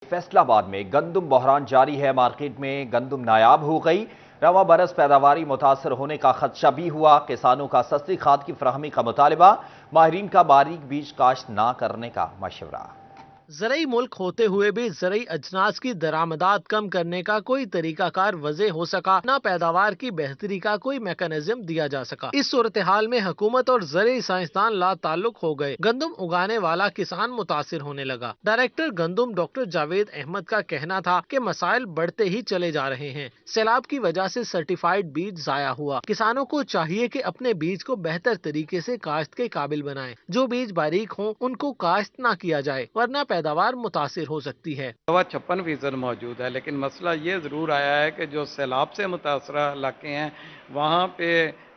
फैसल आबाद में गंदम बहरान जारी है। मार्केट में गंदम नायाब हो गई। रवा बरस पैदावारी मुतासर होने का खदशा भी हुआ। किसानों का सस्ती खाद की फराहमी का मुतालबा। माहिरीन का बारीक बीज काश्त ना करने का मशवरा। ज़रई मुल्क होते हुए भी ज़रई अजनास की दरामदात कम करने का कोई तरीकाकार वज़े हो सका, न पैदावार की बेहतरी का कोई मैकेनिज्म दिया जा सका। इस सूरत हाल में हुकूमत और ज़रई साइंसदान ला ताल्लुक हो गए। गंदम उगाने वाला किसान मुतासिर होने लगा। डायरेक्टर गंदम डॉक्टर जावेद अहमद का कहना था कि मसाइल बढ़ते ही चले जा रहे हैं। सैलाब की वजह से सर्टिफाइड बीज ज़ाया हुआ। किसानों को चाहिए कि अपने बीज को बेहतर तरीके से काश्त के काबिल बनाएं। जो बीज बारीक हों उनको काश्त न किया जाए, वरना पैदावार मुतासिर हो सकती है। 56% मौजूद है, लेकिन मसला ये ज़रूर आया है कि जो सैलाब से मुतासरा इलाके हैं वहाँ पे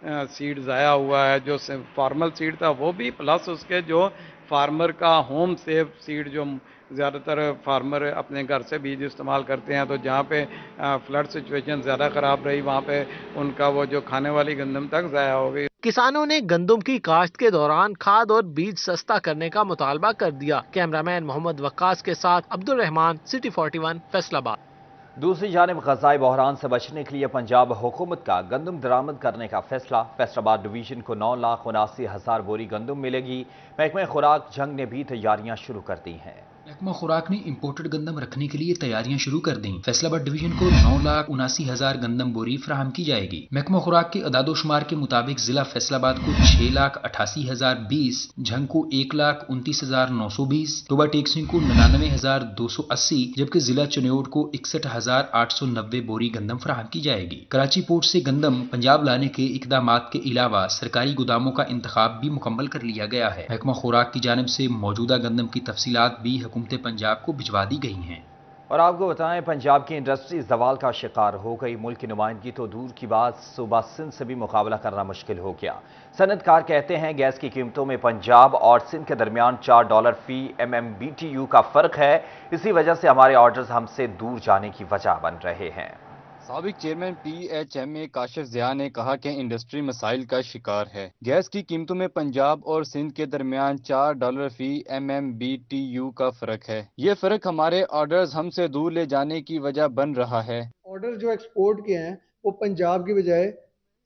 सीड ज़ाया हुआ है। जो फॉर्मल सीड था वो भी, प्लस उसके जो फार्मर का होम सेफ सीड, जो ज़्यादातर फार्मर अपने घर से बीज इस्तेमाल करते हैं, तो जहाँ पे फ्लड सिचुएशन ज़्यादा ख़राब रही वहाँ पे उनका वो जो खाने वाली गंदम तक ज़ाया हो गई। किसानों ने गंदम की काश्त के दौरान खाद और बीज सस्ता करने का मुतालबा कर दिया। कैमरामैन मोहम्मद वक्कास के साथ अब्दुल रहमान, सिटी 41, फैसलाबाद। दूसरी जानिब ग़ज़ाई बहरान से बचने के लिए पंजाब हुकूमत का गंदम दरामद करने का फैसला। फैसलाबाद डिवीजन को 9,79,000 बोरी गंदम मिलेगी। महकमे खुराक जंग ने भी तैयारियां शुरू कर दी हैं। महकमा खुराक ने इम्पोर्टेड गंदम रखने के लिए तैयारियां शुरू कर दी। फैसलाबाद डिवीजन को 9,79,000 गंदम बोरी फ्राहम की जाएगी। महकमा खुराक के अदादोशुमार के मुताबिक जिला फैसलाबाद को 6,88,020, झंग को 1,29,920, टोबा टेक सिंह को 99,280, जबकि जिला चनियोट को 61,890 बोरी गंदम फ्राहम की जाएगी। कराची पोर्ट से गंदम पंजाब लाने के इकदामात के अलावा सरकारी गोदामों का इंतखाब भी मुकम्मल कर लिया गया है। महकमा खुराक की जानिब से मौजूदा गंदम की तफसीलात भी हुकूमत पंजाब को भिजवा दी गई हैं। और आपको बताएं, पंजाब की इंडस्ट्री जवाल का शिकार हो गई। मुल्क की नुमाइंदगी तो दूर की बात, सूबा सिंध से भी मुकाबला करना मुश्किल हो गया। सनतकार कहते हैं गैस की कीमतों में पंजाब और सिंध के दरमियान $4 फी MMBTU का फर्क है। इसी वजह से हमारे ऑर्डर्स हमसे दूर जाने की वजह बन रहे हैं। साबिक चेयरमैन PHMA काशिफ ज़िया ने कहा कि इंडस्ट्री मसाइल का शिकार है। गैस की कीमतों में पंजाब और सिंध के दरमियान $4 फी MMBTU का फ़र्क है। ये फ़र्क हमारे ऑर्डर्स हमसे दूर ले जाने की वजह बन रहा है। ऑर्डर जो एक्सपोर्ट के हैं वो पंजाब की बजाय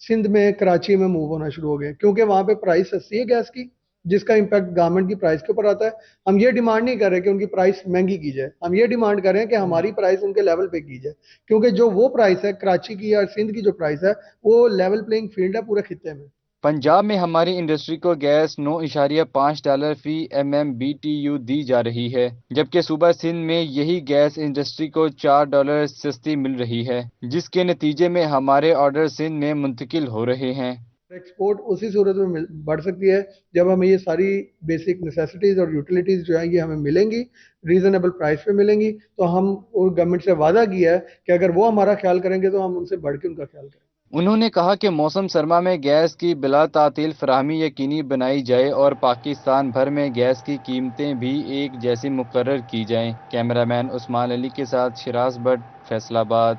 सिंध में, कराची में मूव होना शुरू हो गए, क्योंकि वहाँ पे प्राइस सस्ती है गैस की, जिसका इम्पैक्ट गवर्नमेंट की प्राइस के ऊपर आता है। हम ये डिमांड नहीं कर रहे कि उनकी प्राइस महंगी की जाए, हम ये डिमांड कर रहे हैं कि हमारी प्राइस उनके लेवल पे की जाए, क्योंकि जो वो प्राइस है कराची की या सिंध की, जो प्राइस है वो लेवल प्लेइंग फील्ड है पूरे खित्ते में। पंजाब में हमारी इंडस्ट्री को गैस $9.5 फी MMBTU दी जा रही है, जबकि सूबा सिंध में यही गैस इंडस्ट्री को $4 सस्ती मिल रही है, जिसके नतीजे में हमारे ऑर्डर सिंध में मुंतकिल हो रहे हैं। एक्सपोर्ट उसी सूरत में बढ़ सकती है जब हमें ये सारी बेसिक नेसेसिटीज़ और यूटिलिटीज़ जो हैं ये हमें मिलेंगी, रीज़नेबल प्राइस पे मिलेंगी। तो हम और गवर्नमेंट से वादा किया है कि अगर वो हमारा ख्याल करेंगे तो हम उनसे बढ़ के उनका ख्याल करेंगे। उन्होंने कहा कि मौसम सरमा में गैस की बिला तातील फराहमी यकीनी बनाई जाए और पाकिस्तान भर में गैस की कीमतें भी एक जैसी मुकर्रर की जाएं। कैमरामैन उस्मान अली के साथ शिराज भट्ट, फैसलाबाद।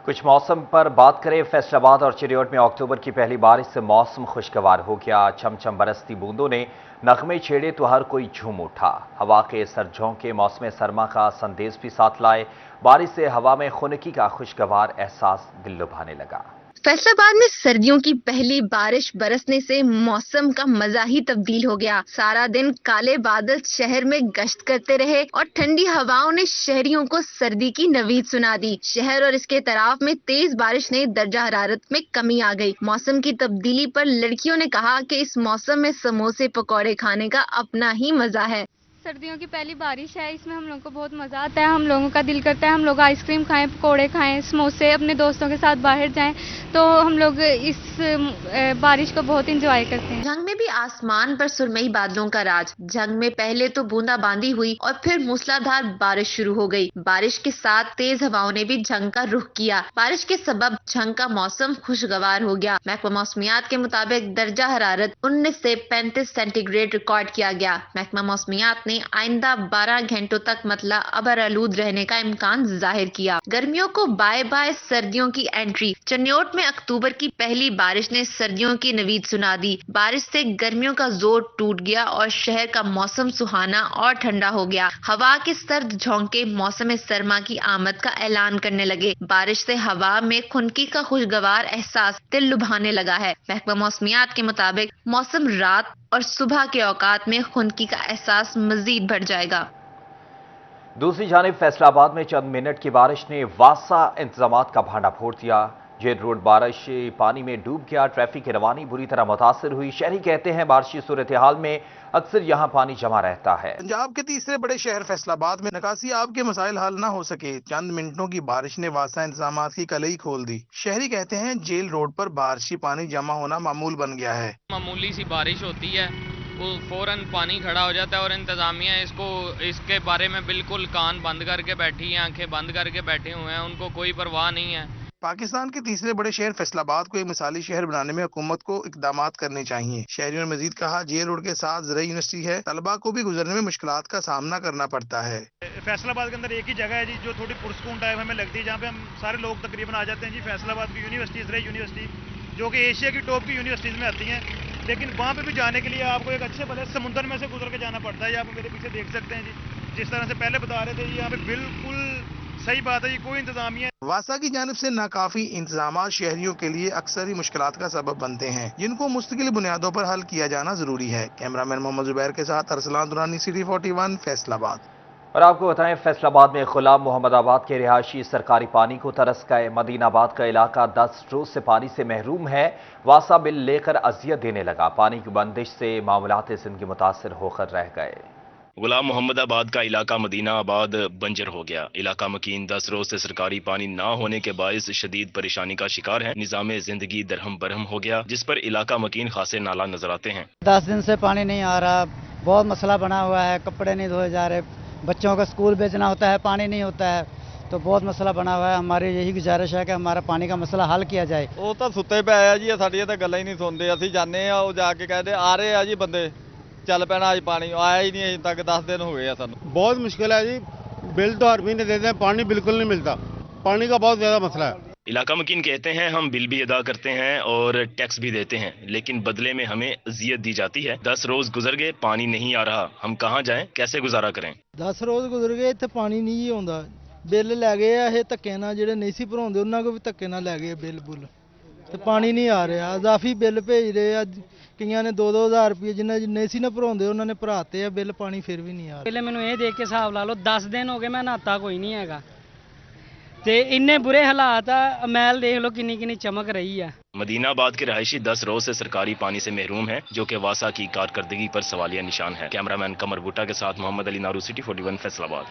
कुछ मौसम पर बात करें। फैसलाबाद और चिरियोट में अक्टूबर की पहली बारिश से मौसम खुशगवार हो गया। छमछम बरसती बूंदों ने नगमे छेड़े तो हर कोई झूम उठा। हवा के सर झोंके मौसम सरमा का संदेश भी साथ लाए। बारिश से हवा में खुनकी का खुशगवार एहसास दिल लुभाने लगा। फैसलाबाद में सर्दियों की पहली बारिश बरसने से मौसम का मजा ही तब्दील हो गया। सारा दिन काले बादल शहर में गश्त करते रहे और ठंडी हवाओं ने शहरियों को सर्दी की नवीद सुना दी। शहर और इसके तराफ में तेज बारिश ने दर्जा हरारत में कमी आ गई। मौसम की तब्दीली पर लड़कियों ने कहा कि इस मौसम में समोसे पकौड़े खाने का अपना ही मजा है। सर्दियों की पहली बारिश है, इसमें हम लोगों को बहुत मज़ा आता है। हम लोगों का दिल करता है हम लोग आइसक्रीम खाएं, पकोड़े खाएं, समोसे, अपने दोस्तों के साथ बाहर जाएं। तो हम लोग इस बारिश को बहुत एंजॉय करते हैं। झंग में भी आसमान पर सुरमई बादलों का राज। झंग में पहले तो बूंदाबांदी हुई और फिर मूसलाधार बारिश शुरू हो गई। बारिश के साथ तेज हवाओं ने भी झंग का रुख किया। बारिश के सबब झंग का मौसम खुशगवार हो गया। महकमा मौसमियात के मुताबिक दर्जा हरारत 19 से 35 सेंटीग्रेड रिकॉर्ड किया गया। महकमा मौसमियात ने ने आइंदा 12 घंटों तक मतला अबर आलूद रहने का इम्कान जाहिर किया। गर्मियों को बाय बाय सर्दियों की एंट्री। चन्योट में अक्टूबर की पहली बारिश ने सर्दियों की नवीद सुना दी। बारिश से गर्मियों का जोर टूट गया और शहर का मौसम सुहाना और ठंडा हो गया। हवा के सर्द झोंके मौसम सरमा की आमद का ऐलान करने लगे। बारिश से हवा में खुनकी का खुशगवार एहसास दिल लुभाने लगा है। महकमा मौसमियात के मुताबिक मौसम रात और सुबह के औकात में खुनकी का एहसास मजीद बढ़ जाएगा। दूसरी जानिब फैसलाबाद में चंद मिनट की बारिश ने वासा इंतजामात का भांडा फोड़ दिया। जेल रोड बारिश पानी में डूब गया। ट्रैफिक की रवानी बुरी तरह मुतासर हुई। शहरी कहते हैं बारिशी सूरत हाल में अक्सर यहाँ पानी जमा रहता है। पंजाब के तीसरे बड़े शहर फैसलाबाद में निकासी आब के मसाइल हल न हो सके। चंद मिनटों की बारिश ने वासा इंतजामात की कलई खोल दी। शहरी कहते हैं जेल रोड पर बारिशी पानी जमा होना मामूल बन गया है। मामूली सी बारिश होती है वो फौरन पानी खड़ा हो जाता है और इंतजामिया इसके बारे में बिल्कुल कान बंद करके बैठी है, आंखें बंद करके बैठे हुए हैं, उनको कोई परवाह नहीं है। पाकिस्तान के तीसरे बड़े शहर फैसलाबाद को एक मिसाली शहर बनाने में हुकूमत को इकदाम करने चाहिए। शहरियों ने मजीद कहा जेल रोड के साथ ज़राई यूनिवर्सिटी है, तलबा को भी गुजरने में मुश्किलात का सामना करना पड़ता है। फैसलाबाद के अंदर एक ही जगह है जी जो थोड़ी पुरस्कून टाइप हमें लगती है, जहाँ पे हम सारे लोग तकरीबन आ जाते हैं जी। फैसलाबाद की यूनिवर्सिटी ज़राई यूनिवर्सिटी जो कि एशिया की टॉप की यूनिवर्सिटीज़ में आती हैं, लेकिन वहाँ पे भी जाने के लिए आपको एक अच्छे भले समुद्र में से गुजर के जाना पड़ता है। आप मेरे पीछे देख सकते हैं जी, जिस तरह से पहले बता रहे थे, यहाँ पे बिल्कुल सही बात है जी, कोई इंतजामिया। वासा की जानिब से नाकाफी इंतजाम शहरियों के लिए अक्सर ही मुश्किलात का सबब बनते हैं, जिनको मुस्तकिल बुनियादों पर हल किया जाना जरूरी है। कैमरामैन मोहम्मद जुबैर के साथ अरसलान दुरानी, सिटी 41 फैसलाबाद। और आपको बताएं फैसलाबाद में गुलाम मोहम्मदाबाद के रिहायशी सरकारी पानी को तरस गए। मदीनाबाद का इलाका 10 रोज से पानी से महरूम है। वासा बिल लेकर अजियत देने लगा। पानी की बंदिश से मामलात जिंदगी मुतासर होकर रह गए। गुलाम मोहम्मदाबाद का इलाका मदीनाबाद बंजर हो गया। इलाका मकीन 10 रोज से सरकारी पानी ना होने के बायस शदीद परेशानी का शिकार है। निजाम जिंदगी दरहम बरहम हो गया, जिस पर इलाका मकीन खासे नाला नजर आते हैं। 10 दिन से पानी नहीं आ रहा, बहुत मसला बना हुआ है। कपड़े नहीं धोए जा रहे, बच्चों का स्कूल भेजना होता है, पानी नहीं होता है, तो बहुत मसला बना हुआ है। हमारी यही गुजारिश है कि हमारा पानी का मसला हल किया जाए। ਉਹ ਤਾਂ ਸੁੱਤੇ ਪਏ ਆ ਜੀ, ਸਾਡੀਆਂ ਤਾਂ ਗੱਲਾਂ ਹੀ ਨਹੀਂ ਸੁਣਦੇ। ਅਸੀਂ ਜਾਂਦੇ ਆ, ਉਹ ਜਾ ਕੇ ਕਹਿੰਦੇ ਆ ਰਹੇ ਆ ਜੀ ਬੰਦੇ, ਚੱਲ ਪੈਣਾ ਅੱਜ ਪਾਣੀ ਆਇਆ ਹੀ ਨਹੀਂ ਅਜੇ तक 10 दिन हो गए ਸਾਨੂੰ। बहुत मुश्किल है जी, बिल तो हर महीने देते हैं, पानी बिल्कुल नहीं मिलता। पानी का बहुत ज़्यादा मसला है। इलाका मकीन कहते हैं हम बिल भी अदा करते हैं और टैक्स भी देते हैं, लेकिन बदले में हमें अजियत दी जाती है। 10 रोज गुजर गए, पानी नहीं आ रहा, हम कहाँ जाएं, कैसे गुजारा करें। 10 रोज गुजर गए, इत्थे पानी नहीं आउंदा। बिल लै गए आ ਇਹ ਧੱਕੇ ਨਾਲ, ਜਿਹੜੇ ਨਹੀਂ ਸੀ ਭਰਾਉਂਦੇ ਉਹਨਾਂ ਕੋ ਵੀ ਧੱਕੇ ਨਾਲ ਲੈ ਗਏ ਬਿੱਲ ਬੁੱਲ, ਤੇ ਪਾਣੀ ਨਹੀਂ ਆ ਰਿਹਾ। ਅਜ਼ਾਫੀ ਬਿੱਲ ਭੇਜ ਰਹੇ ਆ, ਕਈਆਂ ਨੇ 2-2000 ਰੁਪਏ ਜਿੰਨਾ ਨਹੀਂ ਸੀ ਨਾ ਭਰਾਉਂਦੇ ਉਹਨਾਂ ਨੇ ਭਰਾਤੇ ਆ ਬਿੱਲ, ਪਾਣੀ ਫਿਰ ਵੀ ਨਹੀਂ ਆ ਰਿਹਾ। ਪਹਿਲੇ ਮੈਨੂੰ ਇਹ ਦੇਖ ਕੇ ਹਿਸਾਬ ਲਾ ਲਓ 10 ਦਿਨ ਹੋ ਗਏ ਮੈਂ ਨਹਾਤਾ ਕੋਈ ਨਹੀਂ ਹੈਗਾ, ਤੇ ਇੰਨੇ ਬੁਰੇ ਹਾਲਾਤ ਆ। ਮੈਲ ਦੇਖ ਲਓ ਕਿੰਨੀ ਕਿੰਨੀ ਚਮਕ ਰਹੀ ਆ। मदीनाबाद के रहायशी 10 रोज से सरकारी पानी से महरूम है, जो कि वासा की कारकर्दगी पर सवालिया निशान है। कैमरामैन कमर भुट्टा के साथ मोहम्मद अली नारू, सिटी 41 फैसलाबाद।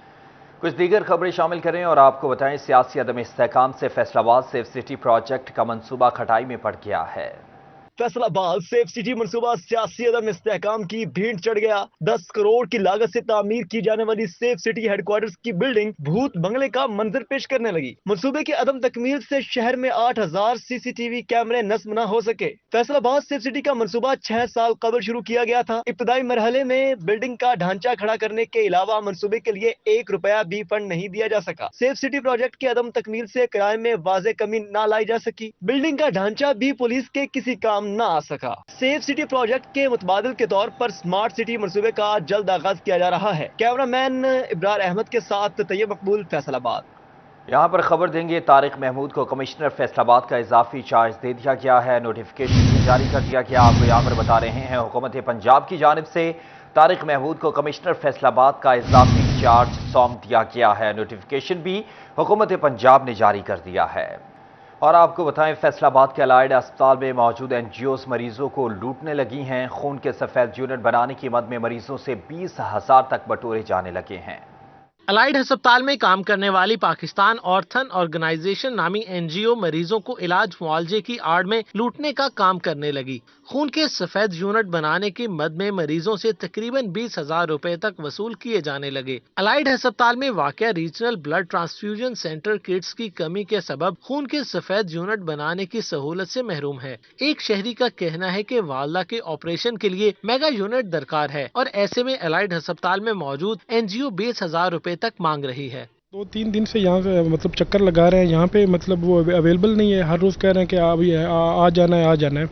कुछ दीगर खबरें शामिल करें और आपको बताएं सियासी अदम इस्तेहकाम से फैसलाबाद सेफ सिटी प्रोजेक्ट का मंसूबा खटाई में पड़ गया है। फैसलाबाद सेफ सिटी मंसूबा सियासी अदम इस्तेहकाम की भीड़ चढ़ गया। 10 करोड़ की लागत से तामीर की जाने वाली सेफ सिटी हेडक्वार्टर्स की बिल्डिंग भूत बंगले का मंजर पेश करने लगी। मंसूबे की अदम तकमील से शहर में 8000 CCTV कैमरे नस्ब न हो सके। फैसलाबाद सेफ सिटी का मंसूबा 6 साल कबल शुरू किया गया था। इब्तदाई मरहले में बिल्डिंग का ढांचा खड़ा करने के अलावा मंसूबे के लिए 1 रुपया भी फंड नहीं दिया जा सका। सेफ सिटी प्रोजेक्ट की अदम तकमील से किराए में वाज़े कमी न लाई जा सकी। बिल्डिंग का ढांचा भी पुलिस के किसी काम न आ सका। सेफ सिटी प्रोजेक्ट के मुतबादिल के तौर पर स्मार्ट सिटी मंसूबे का जल्द आगाज किया जा रहा है। कैमरामैन इब्रार अहमद के साथ तैयब मकबूल, फैसलाबाद। यहाँ पर खबर देंगे तारिक महमूद को कमिश्नर फैसलाबाद का इजाफी चार्ज दे दिया गया है। नोटिफिकेशन जारी कर दिया गया। आपको यहाँ पर बता रहे हैं हुकूमत पंजाब की जानिब से तारिक महमूद को कमिश्नर फैसलाबाद का इजाफी चार्ज सौंप दिया गया है। नोटिफिकेशन भी हुकूमत पंजाब ने जारी कर दिया है। और आपको बताएं फैसलाबाद के अलाइड अस्पताल में मौजूद NGOs मरीजों को लूटने लगी हैं। खून के सफेद यूनिट बनाने की मद में मरीजों से 20,000 तक बटोरे जाने लगे हैं। अलाइड अस्पताल में काम करने वाली पाकिस्तान ऑर्थन ऑर्गेनाइजेशन नामी एनजीओ मरीजों को इलाज मुआवजे की आड़ में लूटने का काम करने लगी। खून के सफेद यूनिट बनाने की मद में मरीजों से तकरीबन 20,000 रुपए तक वसूल किए जाने लगे। अलाइड अस्पताल में वाक़या regional blood transfusion centre kits की कमी के सबब खून के सफेद यूनिट बनाने की सहूलत से महरूम है। एक शहरी का कहना है कि वालदा के ऑपरेशन के लिए मेगा यूनिट दरकार है और ऐसे में अलाइड अस्पताल में मौजूद एनजीओ 20,000 रुपए तक मांग रही है। 2-3 दिन से यहाँ से मतलब चक्कर लगा रहे हैं, यहाँ पे मतलब वो अवेलेबल नहीं है। हर रोज़ कह रहे हैं कि अभी आ जाना है,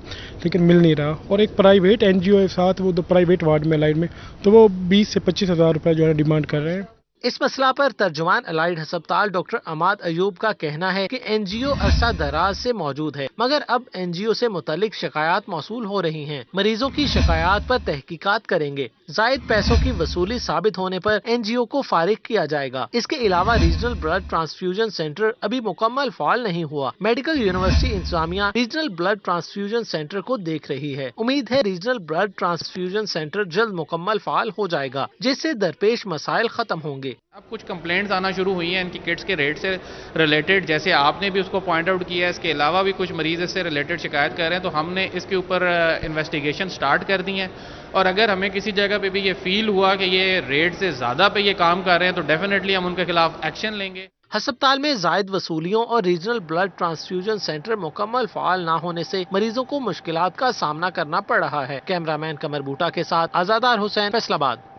लेकिन मिल नहीं रहा। और एक प्राइवेट एनजीओ है साथ, वो प्राइवेट वार्ड में लाइन में, तो वो 20 से 25,000 रुपये जो है डिमांड कर रहे हैं। इस मसला पर तर्जुमान अलाइड अस्पताल डॉक्टर अमाद अयूब का कहना है कि एनजीओ अरसा दराज से मौजूद है, मगर अब एनजीओ से मुतालिक शिकायत मौसूल हो रही हैं। मरीजों की शिकायत पर तहकीकात करेंगे। जायद पैसों की वसूली साबित होने पर एनजीओ को फारिग किया जाएगा। इसके अलावा रीजनल ब्लड ट्रांसफ्यूजन सेंटर अभी मुकम्मल फाल नहीं हुआ। मेडिकल यूनिवर्सिटी इंतजामिया रीजनल ब्लड ट्रांसफ्यूजन सेंटर को देख रही है। उम्मीद है रीजनल ब्लड ट्रांसफ्यूजन सेंटर जल्द मुकम्मल फाल हो जाएगा, जिससे दरपेश मसाइल खत्म होंगे। अब कुछ कंप्लेंट्स आना शुरू हुई हैं इनकी किट्स के रेट से रिलेटेड, जैसे आपने भी उसको पॉइंट आउट किया है। इसके अलावा भी कुछ मरीज इससे रिलेटेड शिकायत कर रहे हैं, तो हमने इसके ऊपर इन्वेस्टिगेशन स्टार्ट कर दी है। और अगर हमें किसी जगह पे भी ये फील हुआ कि ये रेट से ज़्यादा पे ये काम कर रहे हैं, तो डेफिनेटली हम उनके खिलाफ एक्शन लेंगे। अस्पताल में जायद वसूलियों और रीजनल ब्लड ट्रांसफ्यूजन सेंटर मुकम्मल फाल न होने से मरीजों को मुश्किलात का सामना करना पड़ रहा है। कैमरामैन कमर बूटा के साथ आजादार हुसैन, फैसलाबाद।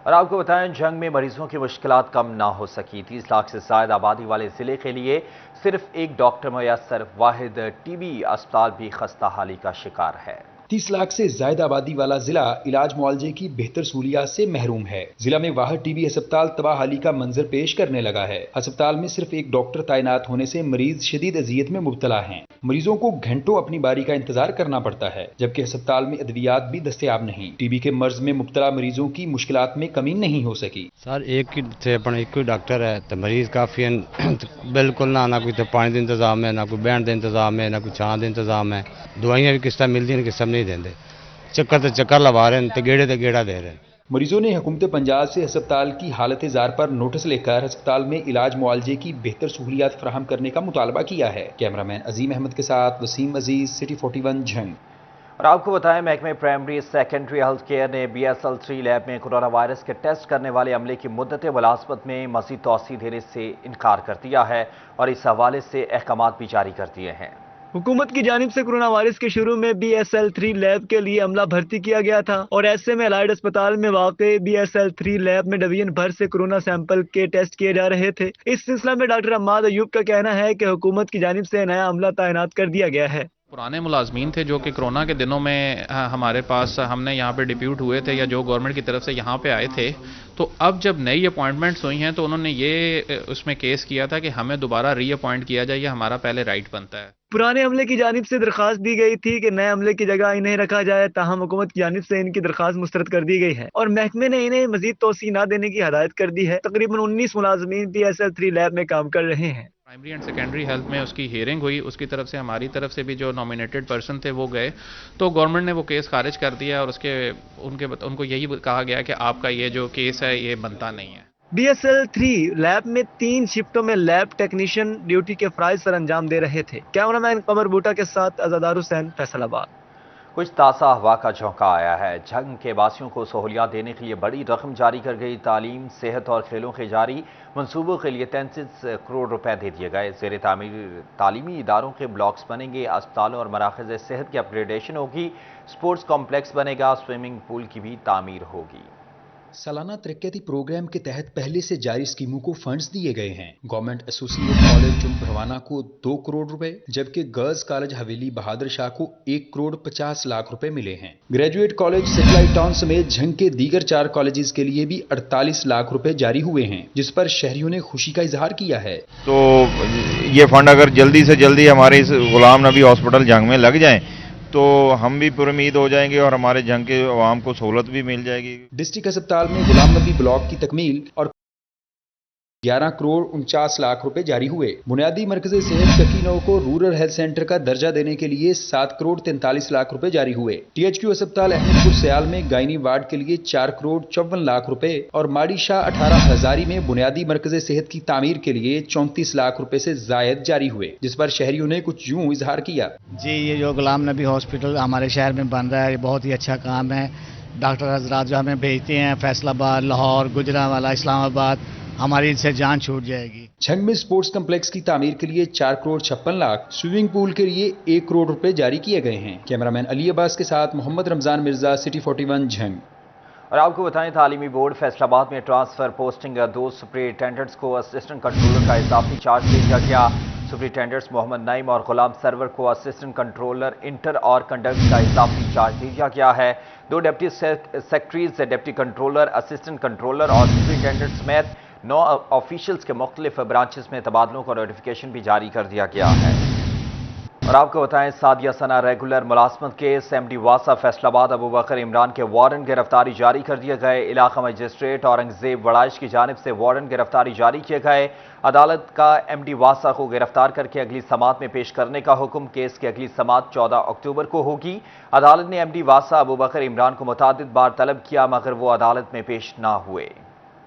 और आपको बताएं, जंग में मरीजों की मुश्किलात कम ना हो सकी। 30 लाख से ज्यादा आबादी वाले जिले के लिए सिर्फ एक डॉक्टर मुयस्सर, वाहिद टीबी अस्पताल भी खस्ता हाली का शिकार है। 30 लाख से ज्यादा आबादी वाला जिला इलाज मुआवजे की बेहतर सहूलियात से महरूम है। जिला में वाहिद टीबी अस्पताल तबाहाली का मंजर पेश करने लगा है। अस्पताल में सिर्फ एक डॉक्टर तैनात होने से मरीज शदीद अजियत में मुब्तला हैं। मरीजों को घंटों अपनी बारी का इंतजार करना पड़ता है, जबकि अस्पताल में अद्वियात भी दस्तयाब नहीं। टीबी के मर्ज में मुब्तला मरीजों की मुश्किलात में कमी नहीं हो सकी। सर एक ही डॉक्टर है तो मरीज काफी बिल्कुल ना कोई पानी का इंतजाम है, ना कोई बैठ का इंतजाम है, ना कोई छां का इंतजाम है। दवाइयां भी किस तरह मिलती हैं, किस तरह नहीं देंगे। चक्कर लगा रहे हैं, तो गेड़े गेड़ा दे रहे हैं। मरीजों ने हुकूमत पंजाब से अस्पताल की हालत जार पर नोटिस लेकर अस्पताल में इलाज मुआवजे की बेहतर सहूलियात फराहम करने का मुतालबा किया है। कैमरामैन अजीम अहमद के साथ वसीम अजीज, सिटी 41 झंग। और आपको बताएं, महकमे प्राइमरी सेकेंडरी हेल्थ केयर ने BSL-3 लैब में कोरोना वायरस के टेस्ट करने वाले अमले की मुद्दत मुलाजमत में मज़ीद तोसी देने से इनकार कर दिया है और इस हवाले से अहकाम भी जारी कर दिए हैं। हुकूमत की जानिब से कोरोना वायरस के शुरू में BSL-3 लैब के लिए अमला भर्ती किया गया था और ऐसे में अलाइड अस्पताल में वाक़े BSL-3 लैब में डिवीजन भर से कोरोना सैंपल के टेस्ट किए जा रहे थे। इस सिलसिले में डॉक्टर अमाद अयूब का कहना है कि हुकूमत की जानिब से नया अमला तैनात कर दिया गया है। पुराने मुलाजमीन थे जो कि कोरोना के दिनों में हमारे पास हमने यहाँ पे डिप्यूट हुए थे या जो गवर्नमेंट की तरफ से यहाँ पे आए थे, तो अब जब नई अपॉइंटमेंट्स हुई हैं तो उन्होंने ये उसमें केस किया था कि हमें दोबारा रीअपॉइंट किया जाए, ये हमारा पहले राइट बनता है। पुराने अमले की जानिब से दरखास्त दी गई थी कि नए अमले की जगह इन्हें रखा जाए, ताहम हुकूमत की जानिब से इनकी दरखास्त मुस्तरद कर दी गई है और महकमे ने इन्हें मजीद तोसी न देने की हदायत कर दी है। तकरीबन 19 मुलाजमीन BSL-3 लैब में काम कर रहे हैं। प्राइमरी एंड सेकेंडरी हेल्थ में उसकी हियरिंग हुई, उसकी तरफ से हमारी तरफ से भी जो नॉमिनेटेड पर्सन थे वो गए, तो गवर्नमेंट ने वो केस खारिज कर दिया और उनको यही कहा गया कि आपका ये जो केस है ये बनता नहीं है। BSL-3 लैब में 3 शिफ्टों में लैब टेक्नीशियन ड्यूटी के फराइज सर अंजाम दे रहे थे। कैमरामैन कमर बूटा के साथ आजादार हुसैन, फैसलाबाद। कुछ ताज़ा हवा का झोंका आया है। जंग के वासियों को सहूलियात देने के लिए बड़ी रकम जारी कर गई। तालीम, सेहत और खेलों के जारी मंसूबों के लिए 33 करोड़ रुपए दे दिए गए। ज़ेर तामीर तालीमी इदारों के ब्लॉक्स बनेंगे। अस्पतालों और मराकज़ सेहत की अपग्रेडेशन होगी। स्पोर्ट्स कॉम्प्लेक्स बनेगा। स्विमिंग पूल की भी तामीर होगी। सालाना तरक्याती प्रोग्राम के तहत पहले से जारी स्कीमों को फंड्स दिए गए हैं। गवर्नमेंट एसोसिएट कॉलेज चुम भरवाना को 2 करोड़ रुपए, जबकि गर्ल्स कॉलेज हवेली बहादुर शाह को 1 करोड़ 50 लाख रुपए मिले हैं। ग्रेजुएट कॉलेज सेटेलाइट टाउन समेत झंग के दीगर 4 कॉलेजेस के लिए भी 48 लाख रुपए जारी हुए हैं, जिस पर शहरियों ने खुशी का इजहार किया है। तो ये फंड अगर जल्दी से जल्दी हमारे इस गुलाम नबी हॉस्पिटल जंग में लग जाए तो हम भी पुरुमीद हो जाएंगे और हमारे जंग के अवाम को सहूलत भी मिल जाएगी। डिस्ट्रिक्ट अस्पताल में गुलाम नबी ब्लॉक की तकमील और 11 करोड़ 49 लाख रुपए जारी हुए। बुनियादी मरकज़ सेहत ककीनो को रूरल हेल्थ सेंटर का दर्जा देने के लिए 7 करोड़ 43 लाख रुपए जारी हुए। THQ अस्पताल अहमदपुर सयाल में गायनी वार्ड के लिए 4 करोड़ 54 लाख रुपए और माड़ी शाह 18 हजारी में बुनियादी मरकज़ सेहत की तामीर के लिए 34 लाख रुपए से जायद जारी हुए, जिस पर शहरियों ने कुछ यूं इजहार किया। जी, ये जो गुलाम नबी हॉस्पिटल हमारे शहर में बन रहा है, ये बहुत ही अच्छा काम है। डॉक्टर हजरात जो हमें भेजते हैं फैसलाबाद, लाहौर, गुजरांवाला, इस्लामाबाद, हमारी इनसे जान छूट जाएगी। झंग में स्पोर्ट्स कम्प्लेक्स की तामीर के लिए 4 करोड़ 56 लाख, स्विमिंग पूल के लिए 1 करोड़ रुपए जारी किए गए हैं। कैमरामैन अली अब्बास के साथ मोहम्मद रमजान मिर्जा, सिटी 41 झंग। और आपको बताएं, तालीमी बोर्ड फैसलाबाद में ट्रांसफर पोस्टिंग 2 सुपरिटेंडेंट्स को असिस्टेंट कंट्रोलर का इजाफी चार्ज दिया गया। सुपरिटेंडेंट्स मोहम्मद नईम और गुलाम सरवर को असिस्टेंट कंट्रोलर इंटर और कंडक्ट का इजाफी चार्ज दिया गया है। 2 deputy secretaries, deputy controller, assistant controller और सुपरिटेंडेंट समेत 9 ऑफिशियल्स के मुख्तलिफ ब्रांचेस में तबादलों का नोटिफिकेशन भी जारी कर दिया गया है। और आपको बताएं, सादिया सना रेगुलर मुलाजमत केस, MD वासा फैसलाबाद अबू बकर इमरान के वारंट गिरफ्तारी जारी कर दिए गए। इलाका मजिस्ट्रेट औरंगजेब वड़ाइश की जानिब से वारंट गिरफ्तारी जारी किए गए। अदालत का MD वासा को गिरफ्तार करके अगली समात में पेश करने का हुक्म। केस की अगली समात 14 अक्टूबर को होगी। अदालत ने MD वासा अबू बकर इमरान को मुतादिद बार तलब किया, मगर वो अदालत में पेश ना हुए।